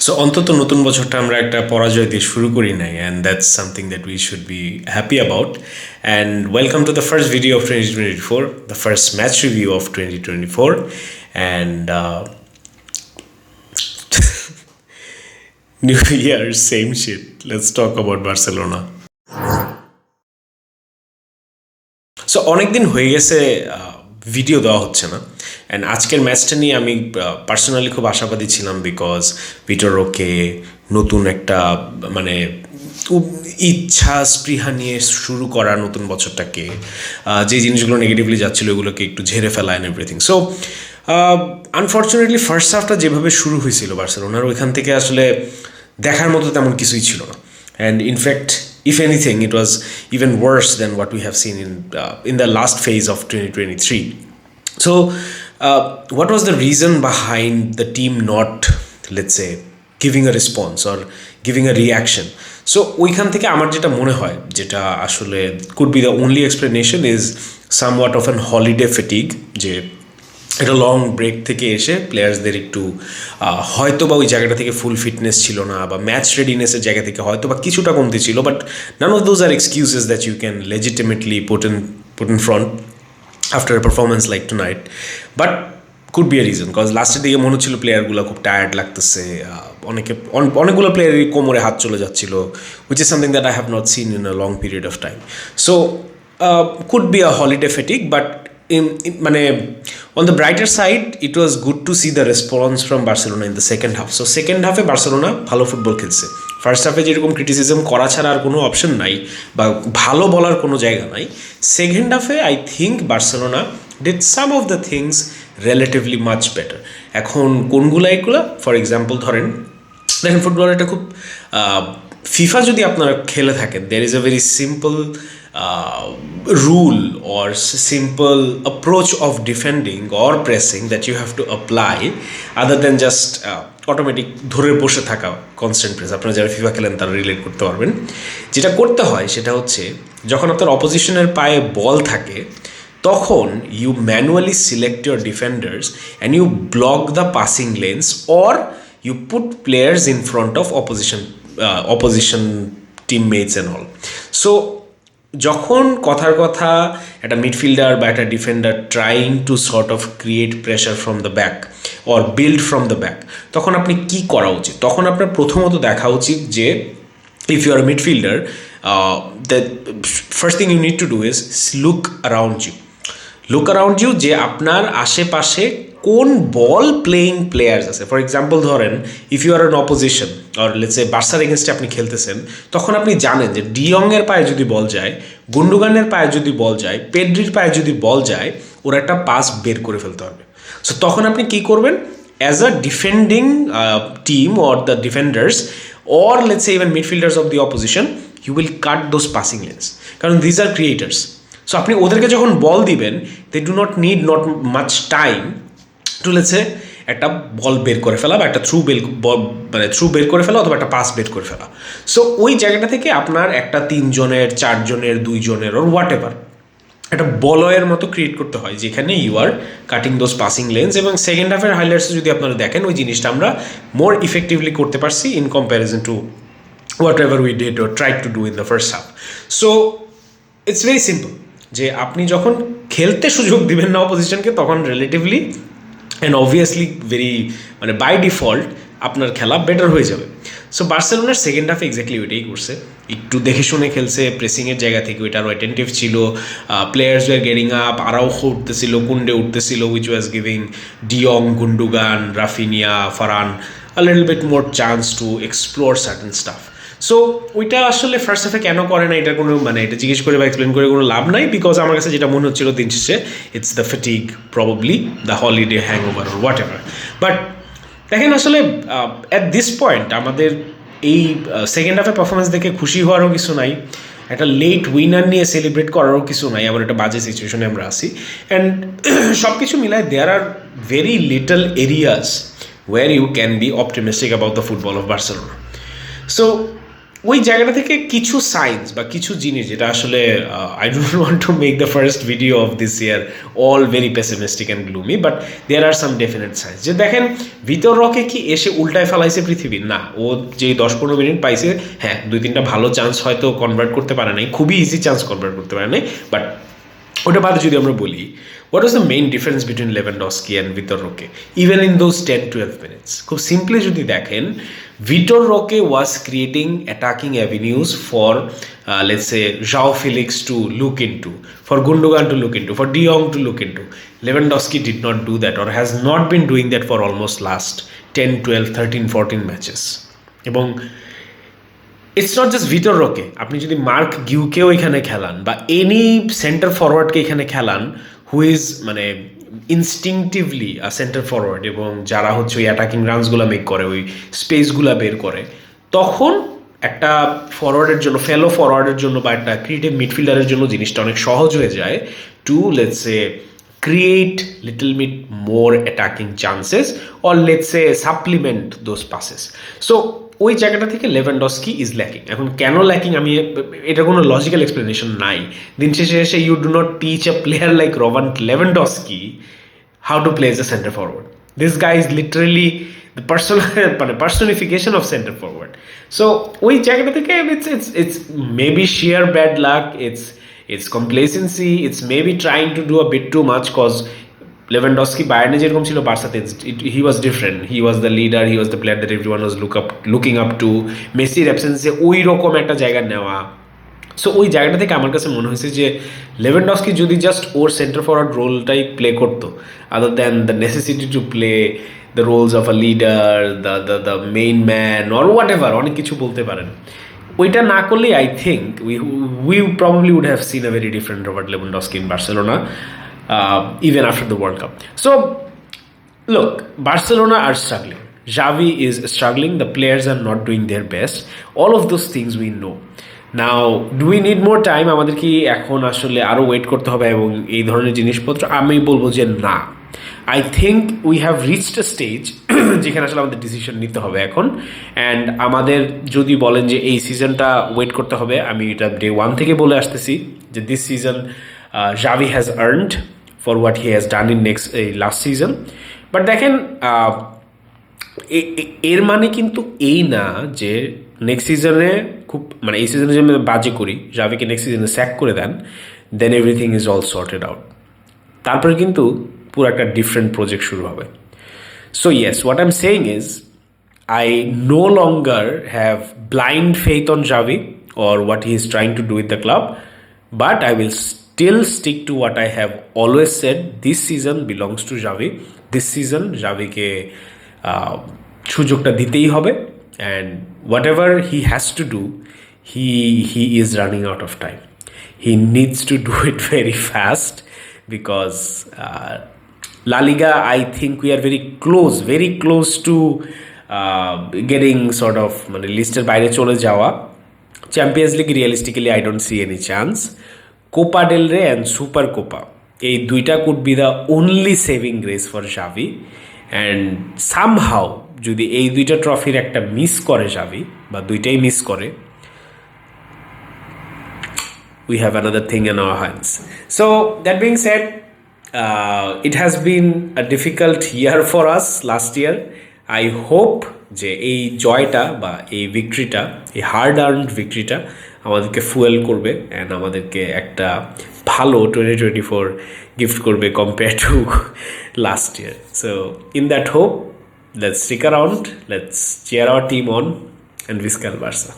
So অন্তত নতুন বছরটা আমরা একটা পরাজয় দিয়ে শুরু করি নাই, and that's something that we should be happy about. And welcome to the first video of 2024, the first match review of 2024. And new year, same shit, let's talk about Barcelona. So অনেকদিন হয়ে গেছে video দেওয়া হচ্ছে না, and আজকের ম্যাচটা নিয়ে আমি পার্সোনালি খুব আশাবাদী ছিলাম, বিকজ পিটার ওকে নতুন একটা মানে ইচ্ছা স্পৃহা নিয়ে শুরু করা নতুন বছরটাকে, যে জিনিসগুলো নেগেটিভলি যাচ্ছিলো ওগুলোকে একটু ঝেড়ে ফেলা and everything. So unfortunately first হাফটা যেভাবে শুরু হয়েছিল বার্সেলোনার, ওইখান থেকে আসলে দেখার মতো তেমন কিছুই ছিল না। And in fact, if anything, it was even worse than what we have seen in the last phase of 2023. So, what was the reason behind the team not, let's say, giving a response or giving a reaction? So, ওইখান থেকে আমার যেটা মনে হয়, যেটা আসলে could be the only explanation is somewhat of an holiday fatigue, যে একটা লং ব্রেক থেকে এসে প্লেয়ার্সদের একটু হয়তো বা ওই জায়গাটা থেকে ফুল ফিটনেস ছিল না, বা ম্যাচ রেডিনেসের জায়গা থেকে হয়তো বা কিছুটা কমতি ছিল, but none of those are excuses that you can legitimately put in front after a performance like tonight. But could be a reason, cause লাস্টের দিকে মনে হচ্ছিল প্লেয়ারগুলো খুব টায়ার্ড লাগতেছে, অনেকগুলো প্লেয়ারেরই কোমরে হাত চলে যাচ্ছিল, which is something that I have not seen in a long period of time. So could be a holiday ফেটিক, but মানে on the brighter side, it was good to see the response from Barcelona in the second half. So second half-এ Barcelona ভালো football খেলছে। First হাফে যেরকম criticism করা ছাড়া আর কোনো option নাই, বা ভালো বলার কোনো জায়গা নাই। সেকেন্ড হাফে I think Barcelona did some of the things relatively much better. এখন কোনগুলো এগুলো, ফর এক্সাম্পল ধরেন, দেখেন ফুটবল এটা খুব ফিফা যদি আপনারা খেলে থাকেন, there is a very simple rule or simple approach of defending or pressing that you have to apply, other than just automatic ধরে বসে থাকা কনস্ট্যান্ট প্রেস। আপনারা যারা ফিফা খেলেন তারা রিলেট করতে পারবেন। যেটা করতে হয় সেটা হচ্ছে, যখন আপনার অপোজিশনের পায়ে বল থাকে, তখন you manually select your defenders and you block the passing lanes, or you put players in front of opposition teammates and all. So যখন কথার কথা একটা মিডফিল্ডার বা একটা defender trying to sort of create pressure from the back or build from the back, তখন আপনি কি করা উচিত? তখন আপনার প্রথমত দেখা উচিত যে, if you are midfielder, the first thing you need to do is look around you, যে আপনার আশেপাশে কোন বল প্লেয়িং প্লেয়ার্স আছে। ফর এক্সাম্পল ধরেন, if you are an opposition or let's say বার্সার এগেনস্টে আপনি খেলতেছেন, তখন আপনি জানেন যে ডিয়ংয়ের পায়ে যদি বল যায়, গুন্ডোগানের পায়ে যদি বল যায়, পেড্রির পায়ে যদি বল যায়, ওরা একটা পাস বের করে ফেলতে হবে। সো তখন আপনি কী করবেন? As a defending team or the defenders or let's say even midfielders of the opposition, you will cut those passing lanes, কারণ দিজ আর ক্রিয়েটার্স। সো আপনি ওদেরকে যখন বল দিবেন, they do not need much time to let's say একটা ball বের করে ফেলা, বা একটা থ্রু বের করে ফেলা, অথবা একটা পাস বের করে ফেলা। সো ওই জায়গাটা থেকে আপনার একটা 3 জনের 4 জনের 2 জনের ওর হোয়াট এভার একটা বলয়ের মতো ক্রিয়েট করতে হয়, যেখানে you are cutting those passing lanes. এবং সেকেন্ড হাফের হাইলাইটসে যদি আপনারা দেখেন, ওই জিনিসটা আমরা মোর ইফেক্টিভলি করতে পারছি in comparison two what ever we did or try to do in the first half. So it's very simple, যে আপনি যখন খেলতে সুযোগ দিবেন না অপোজিশনকে, তখন রিলেটিভলি অ্যান্ড অবভিয়াসলি মানে বাই ডিফল্ট আপনার খেলা বেটার হয়ে যাবে। সো বার্সেলোনার সেকেন্ড হাফে এক্স্যাক্টলি ওইটাই করছে, একটু দেখে শুনে খেলছে, প্রেসিংয়ের জায়গা থেকে ওইটা আরও অ্যাটেন্টিভ ছিল, players were getting up, Araujo উঠতেছিল, কুন্ডে উঠতেছিল, which was giving de Jong, Gundogan, Raphinha, Ferran a little bit more chance to explore certain stuff. So ওইটা আসলে ফার্স্ট হাফে কেন করে না, এটা কোনো এটা জিজ্ঞেস করে বা এক্সপ্লেন করে কোনো লাভ নাই, বিকজ আমার কাছে যেটা মনে হচ্ছিল দিন শেষে, it's the fatigue, probably the holiday hangover or what ever. But দেখেন, আসলে অ্যাট দিস পয়েন্ট আমাদের এই সেকেন্ড হাফে পারফরমেন্স দেখে খুশি হওয়ারও কিছু নাই, একটা লেট উইনার নিয়ে সেলিব্রেট করারও কিছু নাই, এমন একটা বাজে সিচুয়েশনে আমরা আছি। অ্যান্ড সব কিছু মিলায় there are very little areas where you can be optimistic about the football of Barcelona. So ওই জায়গাটা থেকে কিছু সাইন্স বা কিছু জিনিস যেটা আসলে I don't want to make the first video of this year all very pessimistic and gloomy, but there are some definite signs যে দেখেন ভিতর রকে কি এসে উল্টায় ফেলাইছে পৃথিবীর না, ও যে 10-15 মিনিট পাইছে, হ্যাঁ 2-3টা ভালো চান্স হয়তো কনভার্ট করতে পারে নাই, খুবই ইজি চান্স কনভার্ট করতে পারে নাই, বাট ওটা বাদে যদি আমরা বলি what was the main difference between Lewandowski and Vitor Roque even in those 10-12 minutes? খুব সিম্পলি যদি দেখেন, Vitor Roque was creating attacking avenues for let's say Joao Felix to look into, for Gundogan to look into, for De Jong to look into. Lewandowski did not do that or has not been doing that for almost last 10, 12, 13, 14 matches. এবং it's not just ভিতর রকে, আপনি যদি mark গিউকেও এখানে খেলান বা any centre ফরওয়ার্ডকে এখানে খেলান who is মানে instinctively centre forward এবং যারা হচ্ছে ওই অ্যাটাকিং রানসগুলো মেক করে, ওই স্পেসগুলো বের করে, তখন একটা ফরওয়ার্ডের জন্য, ফেলো ফরওয়ার্ডের জন্য বা একটা ক্রিয়েটিভ মিডফিল্ডারের জন্য জিনিসটা অনেক সহজ হয়ে যায় to let's say create little bit more attacking chances or let's say supplement those passes. So ওই জায়গাটা থেকে লেভেন্ডস্কি ইজ ল্যাকিং। এখন কেন ল্যাকিং, আমি এটা কোনো লজিক্যাল এক্সপ্লেনেশন নাই। দিন শেষে এসে you do not teach a player like Robert Lewandowski how to play as a centre forward. This guy is literally the মানে personification of centre forward. So ওই জায়গাটা থেকে it's maybe sheer bad luck, it's complacency, it's maybe trying to do a bit too much cause Lewandowski বায়ার্নে যেরকম ছিল বার্সাতে he was different, he was the leader, he was the player that everyone was looking up to. মেসির অ্যাবসেন্সে ওই রকম একটা জায়গা নেওয়া, so ওই জায়গাটা থেকে আমার কাছে মনে হয়েছে যে লেভেন্ডস্কি যদি জাস্ট ওর সেন্টার ফরওয়ার্ড রোলটাই প্লে করতো, other than the necessity to play the roles of a leader, the main man or whatever, অনেক কিছু বলতে পারেন, ওইটা না করলেই I think we probably would have seen a very different Robert Lewandowski in Barcelona even after the World Cup. So look, Barcelona are struggling, Xavi is struggling, the players are not doing their best, all of those things we know. Now do we need more time? আমাদের কি এখন আসলে আরও wait করতে হবে এবং এই ধরনের জিনিসপত্র? আমি বলবো যে না, I think we have reached a stage যেখানে আসলে আমাদের ডিসিশন নিতে হবে এখন। অ্যান্ড আমাদের যদি বলেন যে এই সিজনটা ওয়েট করতে হবে, আমি এটা ডে 1 থেকে বলে আসতেছি যে this season Xavi has earned for what he has done in last season. But দেখেন এর মানে কিন্তু এই না যে নেক্সট সিজনে খুব মানে এই সিজনে যে আমি বাজে করি, জাভিকে নেক্সট সিজনে স্যাক করে then, then everything is all sorted out. তারপরে কিন্তু পুরো একটা ডিফারেন্ট প্রজেক্ট শুরু হবে। So yes, what I am saying is I no longer have blind faith on Xavi or what he is trying to do with the club, but I will still stick to what I have always said. This season belongs to Xavi. This season Xaviকে সুযোগটা দিতেই হবে, and whatever he has to do, he is running out of time. He needs to do it very fast because La Liga, I think we are very close to getting sort of মানে লিস্টের বাইরে চলে যাওয়া। Champions League realistically I don't see any chance. Copa del Rey and Super Copa, এই দুইটা could be the only saving grace for Xavi, and somehow যদি এই দুইটা ট্রফির একটা মিস করে Xavi বা দুইটাই মিস করে, we have another thing in our hands. So that being said, it has been a difficult year for us last year. I hope যে এই জয়টা বা এই ভিক্টরিটা, এই হার্ড আর্নড ভিক্টরিটা আমাদেরকে ফুয়েল করবে অ্যান্ড আমাদেরকে একটা ভালো 2024 গিফট করবে compare to last year. So in that hope, let's stick around, let's cheer our team on and visca el Barca.